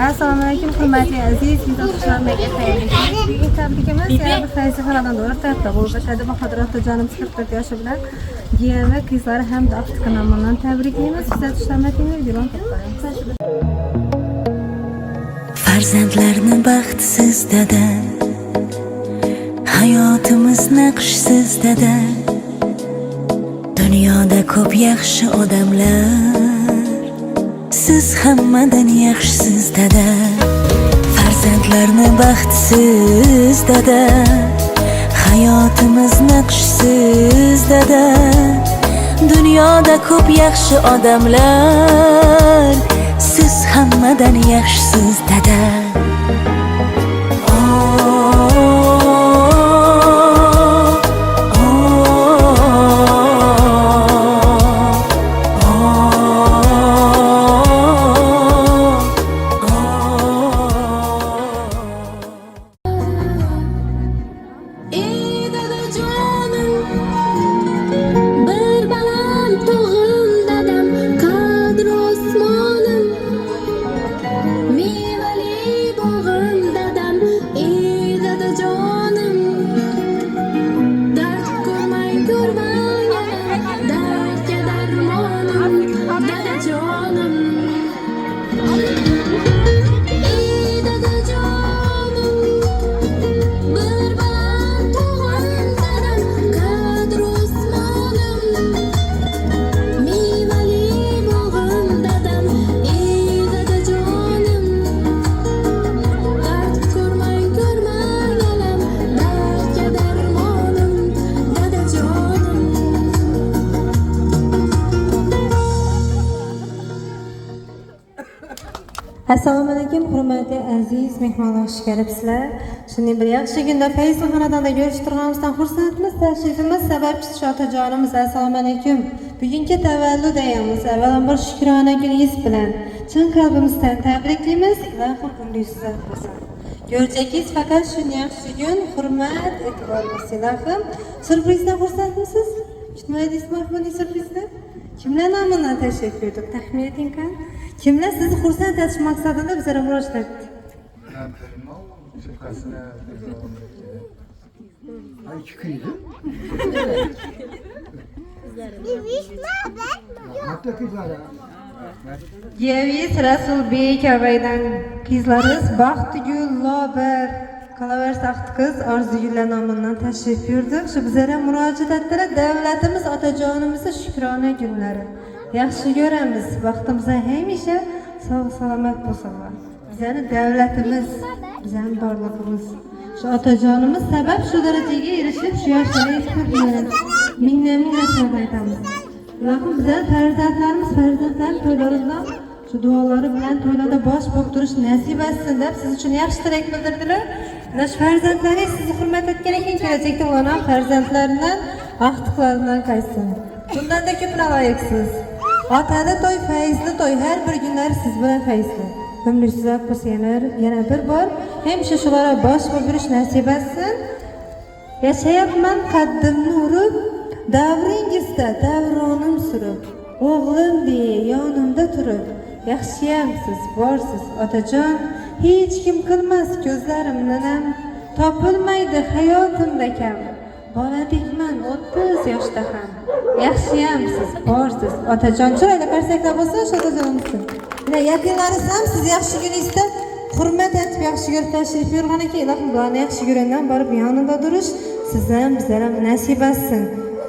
Assalomu alaykum, hurmatli aziz kuzatuvchilarga xayrli tabrikimiz. Yana bir fayzi xonadonda o'rtada bo'lib Bahodir otajonimiz 44 yoshi bilan jiyavi qizlari hamda Afrika nomidan tabriklaymiz. Kuzatuvchilarga videoni ko'ramiz. Farzandlarni baxtsiz dada, hayotimiz naqshsiz dada. Dunyoda ko'p yaxshi odamlar, siz hammadan yaxshisiz dada. Farzandlarni baxtsiz dada, hayotimiz naqshsiz dada. Dunyoda ko'p yaxshi odamlar, siz hammadan yaxshisiz dada. Assalomu alaykum, hurmatli aziz mehmonlar, xush kelibsizlar. Shunday bir yaxshi kunda Fayzli xonadonda ko'rishib turganimizdan xursandmiz. Tashrifimiz sababchisi Shotajonimiz. Assalomu alaykum. Bugungi tavallud ayamiz. Avvalambor shukrona kuningiz bilan chin qalbimizdan tabriklaymiz. Ilohim umringizni bersin. Ko'rjakingiz faqat shu yaxshi kun, hurmat, e'tibor bersin. Ilohim, surprizdan xursandmisiz? Kutmadingiz mahmudning surprizdan? Kimlar nomidan tashrif buyurdik? Taxmin eting qani? Kimlar sizni xursand etish maqsadida bizlarga murojaat etdi? Yevis Rasulbek avaydan qizlariz Baxtigul Lobar Qalaversaxt qiz Orzugullar nomidan tashrif buyurdik. Shu bizlarga murojaat etdilar. Davlatimiz otajonimizga shukrona kunlari. Yaxshi ko'ramiz. Vaqtimizda hamisha sog' salomat bo'lsinlar. Bizning davlatimiz, bizning borlig'imiz. Shu otajonimiz sabab shu darajaga erishib, shu yoshlarga yetib ming rahmat aytamiz. Ilohim bizning farzandlarimiz to'ylarida shu duolari bilan to'ylarda bosh bo'lib turish nasib etsin deb siz uchun yaxshi tilak bildirdilar. Mana shu farzandlaringiz sizni hurmat etgan ekan, kelajakda ularning farzandlaridan, baxtiqlaridan qaytsin. Bundan-da ko'pini loyiqsiz. Otali to'y, fayzli to'y, har bir kunlar siz bilan fayzli. Umringiz uzoq bo'lsin, yana bir bor hamisha shularga bosh bo'lib yurish nasib etsin. Yashayapman qaddimni urib, davringizda davronim surib, o'g'lim deya yonimda turib, yaxshiyamsiz, borsiz otajon, hech kim qilmas ko'zlarimdan ham, topilmaydi hayotimda kam. Boladekman 30 yoshda ham, yaxshiyamsiz, borsiz otajon. Chiroyli qarsaklar bo'lsin Shotajonimizga. Mana yaqinlaringiz ham siz yaxshi kuningizda hurmat etib, yaxshi ko'rib tashrif buyurgan ekan. Ilohim ularni yaxshi ko'rgandan borib yonida turish sizlar ham bizlar ham nasib etsin.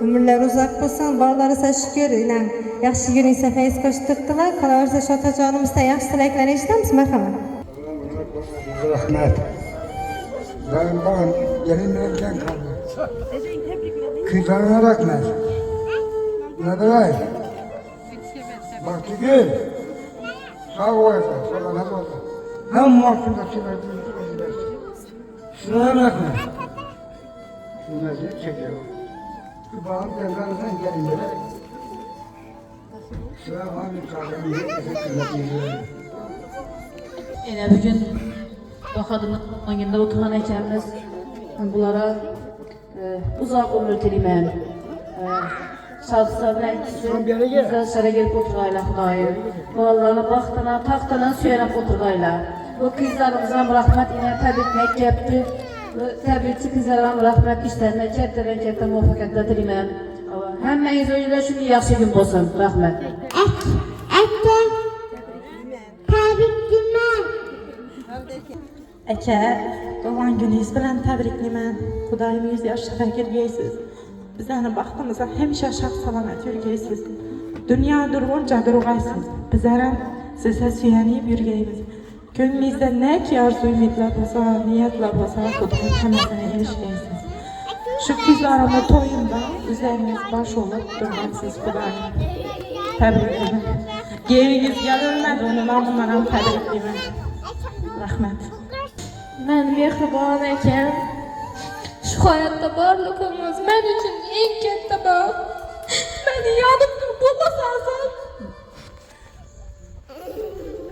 Umrlar uzoq bo'lsin, borlarga shukr. Ilam yaxshi kuningizda fayz qo'shtirdilar. Qolaversa Shotajonimizdan yaxshi tilaklarni eshitamiz. Marhamat. Rahmat. Ben yerimden kaldım. Kıytlarına bakmaz. Ne demek? Bak gel. Sağ olasın. Sana ne oldu? Hem vaktinde çevirdiğiniz şuraya bakma. Şunları çekiyor. Bağım tenkanından gelin böyle. Şuraya bağım çağırın. Yine bugün Bahadır'ın önünde oturan ekemiz bunlara uzak ömür dilemem. Sağlıklar bilen güzel şere gelip oturaylar Xudayım. Bağlarına, baxtına, taxtına suyaraq oturaylar. bu kızlarımıza rahmet yine tebrik etdi. Tebrikçi kızlara rahmet işlerine çetten muvaffakiyetler dilerim. Hemmeniz öyle şunu yaxşı gün olsun. Rahmet. Aka, doğan gününüz bilen təbrikləmən. Xudayım 100 yaşlara girgəysiz. Bizəni baxdığımızda həmişə şaq salamat yürgəysiz. Dünya durğunca durğaysız. Bizlərəm sizə süyənib yürgəyimiz. Gönlünüzdə nə ki arzu ümidlər olsa, niyətlər olsa, Xudayım həməsini erişgəysiz. Şu kızlarımı toyunda üzeriniz baş olup durmaksız Xudayım. Təbrikləmən. Geriniz gəlirmədi, onu namınaram təbrikləmən. Rahmet. Ben mehriban ekan, şu hayatda barlığımız men için en katta baxt. Meni yanımda bo'lmasan,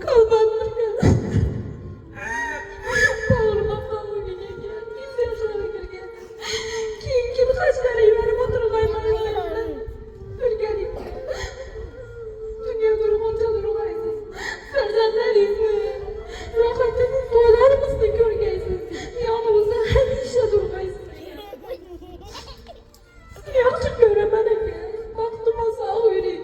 qalbim bağırma bağırma ekan, biz yaşlara kirgan. Kim hajlarga yuborib o'tirgayman. O'rganing. Dunyo durg'uncha durg'aysiz. Farzandlaringizni rohatini to'ylarimizni ko'rgaysiz. Yonimizda hamisha turgaysiz. Yaxshi ko'raman aka. Baxtimi sog' yuring.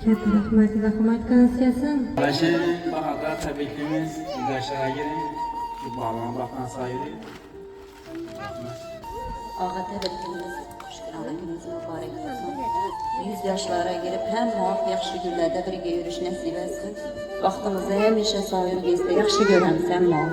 Katta rahmat konsiyasin. Başı bahada təbriklimiz izləyişlərə girin. Ki, bağlanan baxan sayırı. Ağa təbriklimiz, şükranımız mübarək olsun. 100 yaşlara girib həm muaf yaxşı günlərdə birgə yürüyüş nəsib etsin. Vaxtımızı həmişə sayır gezdə yaxşı görəmsən muaf.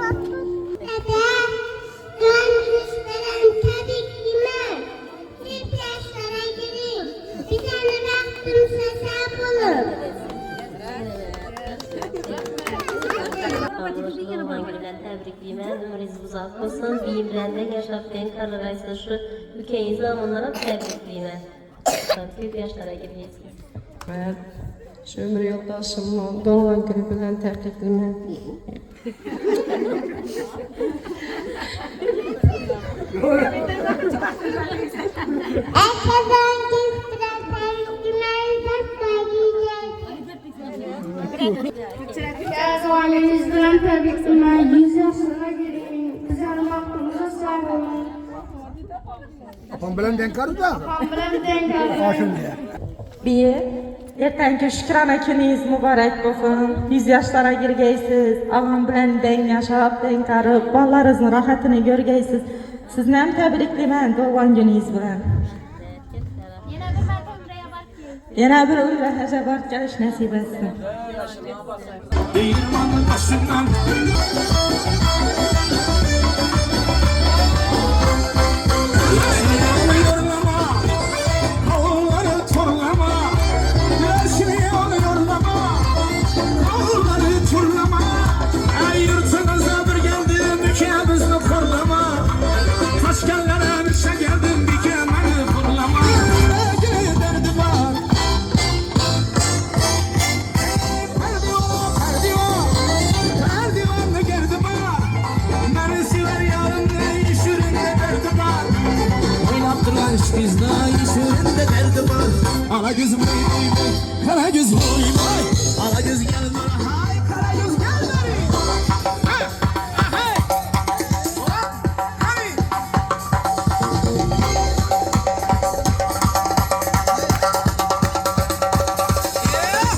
Doğan gününden təbrikliyəm, ömrünüz uzaq olsun, biyimlərində yaşapdığın qararaysa şu ülkeyi zamanlara təbrikliyəm. 100 yaşlara girəcəksiniz. Ben şu ömür yoldaşımla doğan günü bilen təbrikliyəm. Aileniz bilen tebrikler. 100 yaşına girin. Güzel baktığınıza sağ olun. Apam bilen denk karı da. Bilen denk alın. Başım diye. Bir, ertənki şükrana gününüz mübarək olsun. 100 yaşlara girgəysiz. Ağam bilen den yaşap, den qarıb, ballarınızın rahatını görgəysiz. Sizləm təbrikləmən doğan gününüz bilen. Yine bir ömrə həcəbat gəliş nəsib etsin. Değirmanın başından Yaşını yorulama, kavulları turlama. Yaşını yorulama, kavulları turlama. Ey yurtumuza bir geldim, ülkemizni korlama. Taşkenlere bir şey geldim, bir kemeni fırlama. Derdi var. Bizde işlerinde derdi var. Ala gözüm vay vay vay, kara göz vay vay. Ala göz gel bana hay, kara göz gel bana. Hey, hey, hop, hey. Yeah.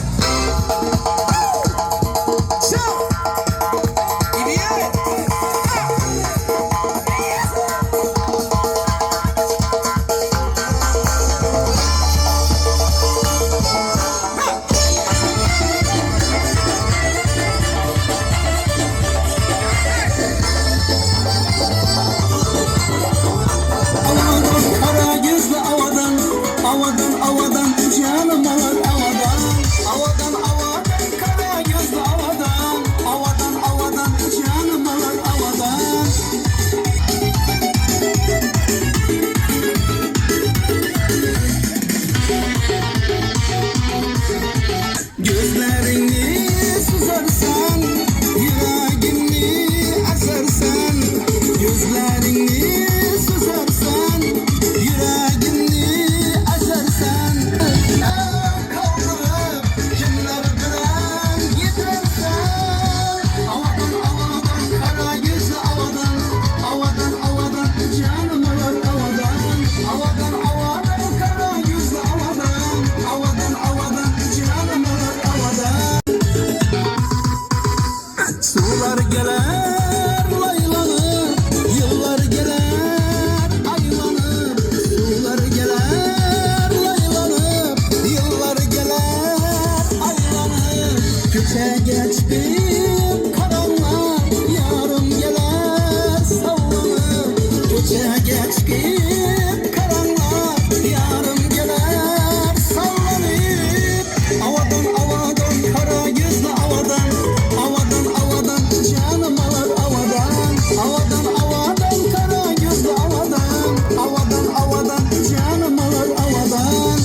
Show. İbiye. Gözlerini susarsan, yüreğini açarsan. Gözlerini susarsan, yüreğini açarsan. Gece geçtim karanlık yarım gelir sallanıp. Gece geçtim karanlık yarım gelir sallanıp. Avadan avadan kara yüzlü avadan, avadan avadan canım alır avadan, avadan avadan kara yüzlü avadan, avadan avadan canım alır avadan.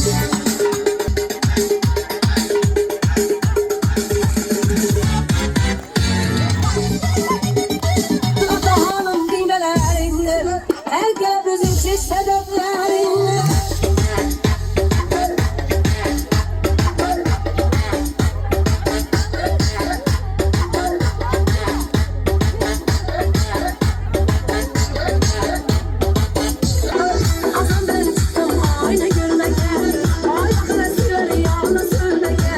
Atahanım düğmelerinde, herkesin siz sebeplerinde. Azam ben çıktım ayna görmeye, ay klasları yana sürmeye.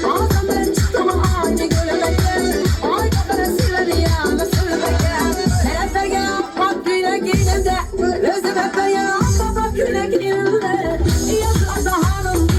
Azam ben çıktım ayna görmeye, ay klasları yana sürmeye. Serapege bak güne gidince, özüme kaya bak güne gidince. Yazı Atahanım.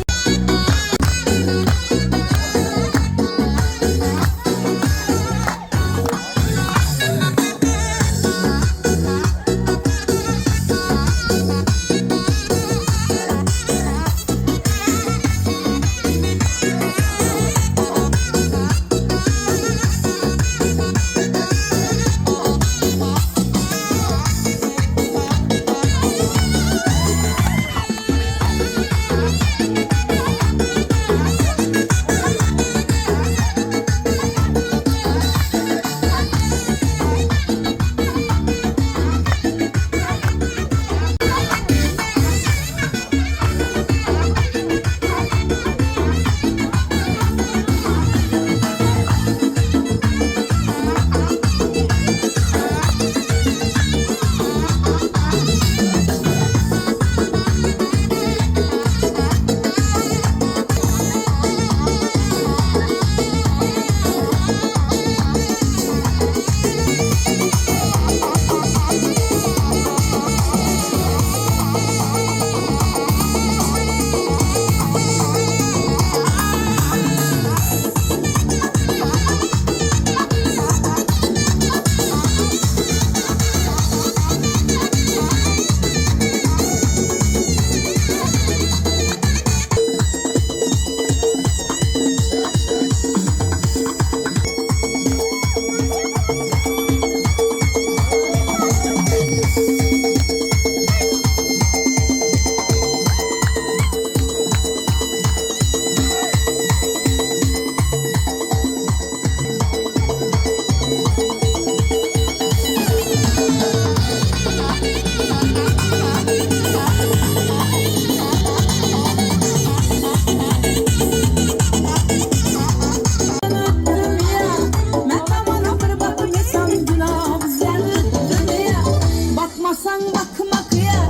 Bakmasan bakmak ya,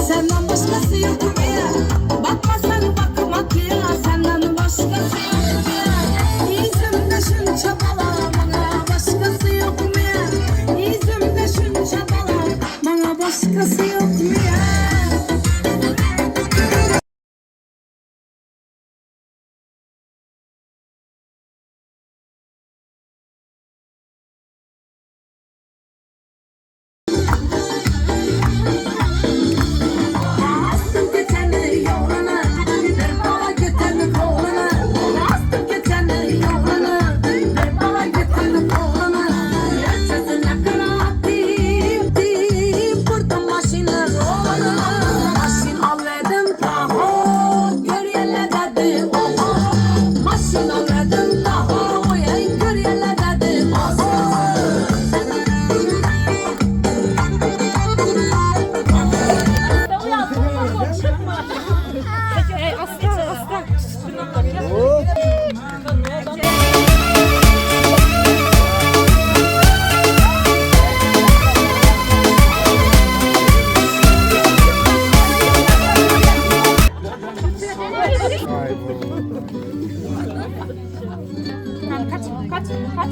senden başkası yok ya. Bakmasan bakmak ya, senden başkası yok ya. İzimde şun çabala, bana başkası yok mu ya? İzimde şun çabala, bana başkası yok mu ya? Astım geçenleri yoluna, bir bala getirdi koluna. Astım geçenleri yoluna, bir bala getirdi koluna. Yaşasın yakına attım, vurdum maşını roluna. Maşin alırdım taho, görüyorlar dedi oho. Maşin alırdım taho, görüyorlar dedi oho. Vay bu. Kaç.